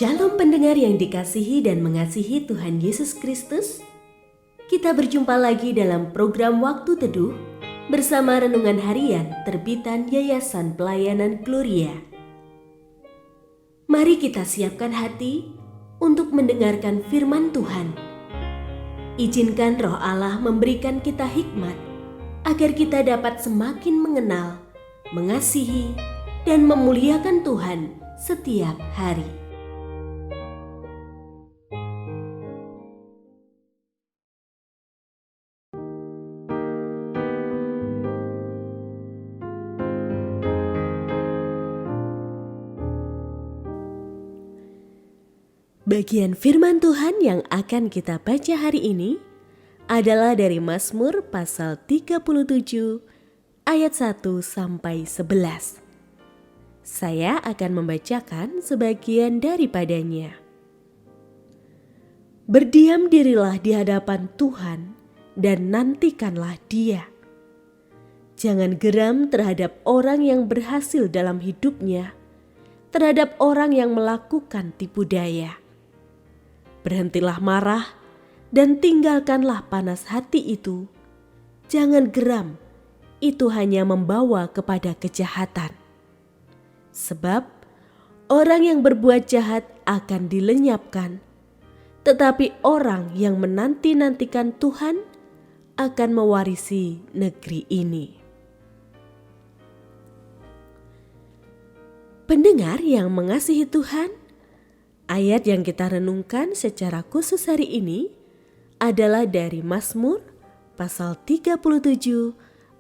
Shalom pendengar yang dikasihi dan mengasihi Tuhan Yesus Kristus. Kita berjumpa lagi dalam program Waktu Teduh bersama Renungan Harian terbitan Yayasan Pelayanan Gloria. Mari kita siapkan hati untuk mendengarkan firman Tuhan. Izinkan Roh Allah memberikan kita hikmat agar kita dapat semakin mengenal, mengasihi, dan memuliakan Tuhan setiap hari. Bagian firman Tuhan yang akan kita baca hari ini adalah dari Mazmur pasal 37 ayat 1 sampai 11. Saya akan membacakan sebagian daripadanya. Berdiam dirilah di hadapan Tuhan dan nantikanlah Dia. Jangan geram terhadap orang yang berhasil dalam hidupnya, terhadap orang yang melakukan tipu daya. Berhentilah marah dan tinggalkanlah panas hati itu. Jangan geram, itu hanya membawa kepada kejahatan. Sebab orang yang berbuat jahat akan dilenyapkan, tetapi orang yang menanti-nantikan Tuhan akan mewarisi negeri ini. Pendengar yang mengasihi Tuhan, ayat yang kita renungkan secara khusus hari ini adalah dari Mazmur pasal 37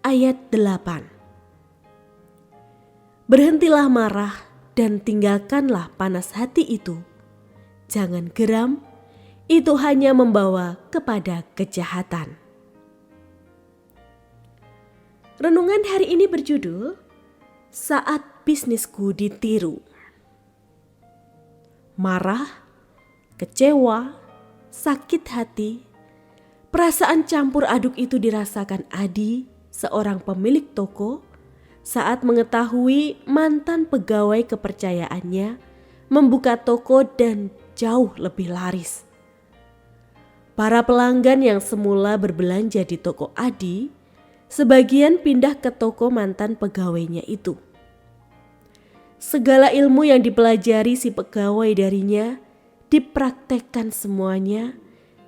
ayat 8. Berhentilah marah dan tinggalkanlah panas hati itu. Jangan geram, itu hanya membawa kepada kejahatan. Renungan hari ini berjudul Saat Bisnisku Ditiru. Marah, kecewa, sakit hati, perasaan campur aduk itu dirasakan Adi, seorang pemilik toko, saat mengetahui mantan pegawai kepercayaannya membuka toko dan jauh lebih laris. Para pelanggan yang semula berbelanja di toko Adi, sebagian pindah ke toko mantan pegawainya itu. Segala ilmu yang dipelajari si pegawai darinya dipraktekkan semuanya,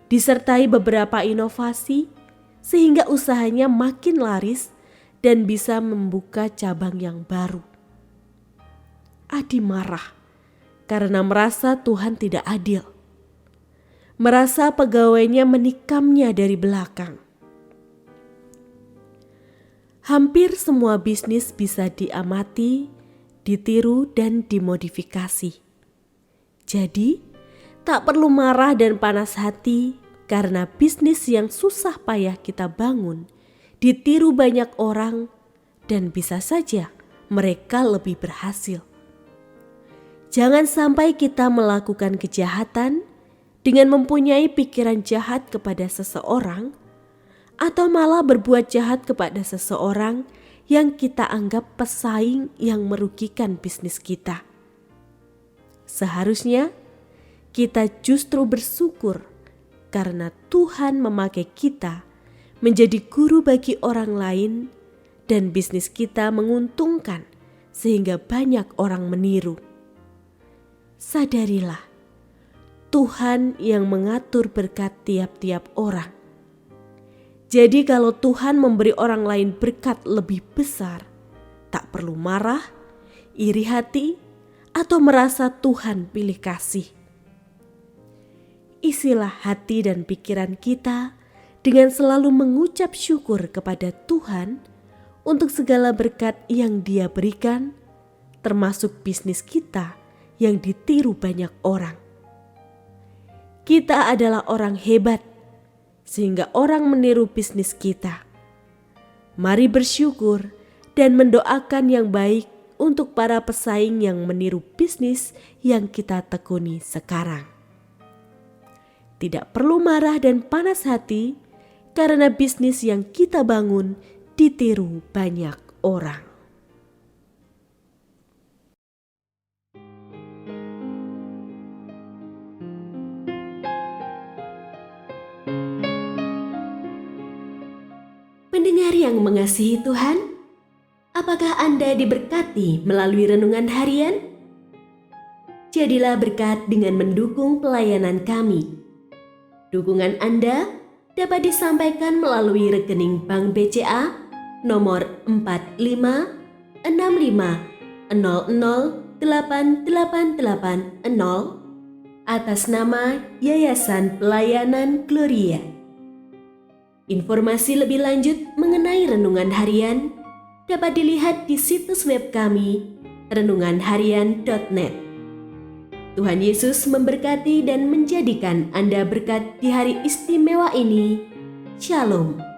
disertai beberapa inovasi sehingga usahanya makin laris dan bisa membuka cabang yang baru. Adi marah karena merasa Tuhan tidak adil. Merasa pegawainya menikamnya dari belakang. Hampir semua bisnis bisa diamati, ditiru dan dimodifikasi. Jadi, tak perlu marah dan panas hati karena bisnis yang susah payah kita bangun ditiru banyak orang dan bisa saja mereka lebih berhasil. Jangan sampai kita melakukan kejahatan dengan mempunyai pikiran jahat kepada seseorang atau malah berbuat jahat kepada seseorang yang kita anggap pesaing yang merugikan bisnis kita. Seharusnya kita justru bersyukur karena Tuhan memakai kita menjadi guru bagi orang lain dan bisnis kita menguntungkan sehingga banyak orang meniru. Sadarilah, Tuhan yang mengatur berkat tiap-tiap orang. Jadi kalau Tuhan memberi orang lain berkat lebih besar, tak perlu marah, iri hati, atau merasa Tuhan pilih kasih. Isilah hati dan pikiran kita dengan selalu mengucap syukur kepada Tuhan untuk segala berkat yang Dia berikan, termasuk bisnis kita yang ditiru banyak orang. Kita adalah orang hebat, sehingga orang meniru bisnis kita. Mari bersyukur dan mendoakan yang baik untuk para pesaing yang meniru bisnis yang kita tekuni sekarang. Tidak perlu marah dan panas hati karena bisnis yang kita bangun ditiru banyak orang. Pendengar yang mengasihi Tuhan, apakah Anda diberkati melalui renungan harian? Jadilah berkat dengan mendukung pelayanan kami. Dukungan Anda dapat disampaikan melalui rekening Bank BCA nomor 4565008880 atas nama Yayasan Pelayanan Gloria. Informasi lebih lanjut mengenai renungan harian dapat dilihat di situs web kami renunganharian.net. Tuhan Yesus memberkati dan menjadikan Anda berkat di hari istimewa ini. Shalom.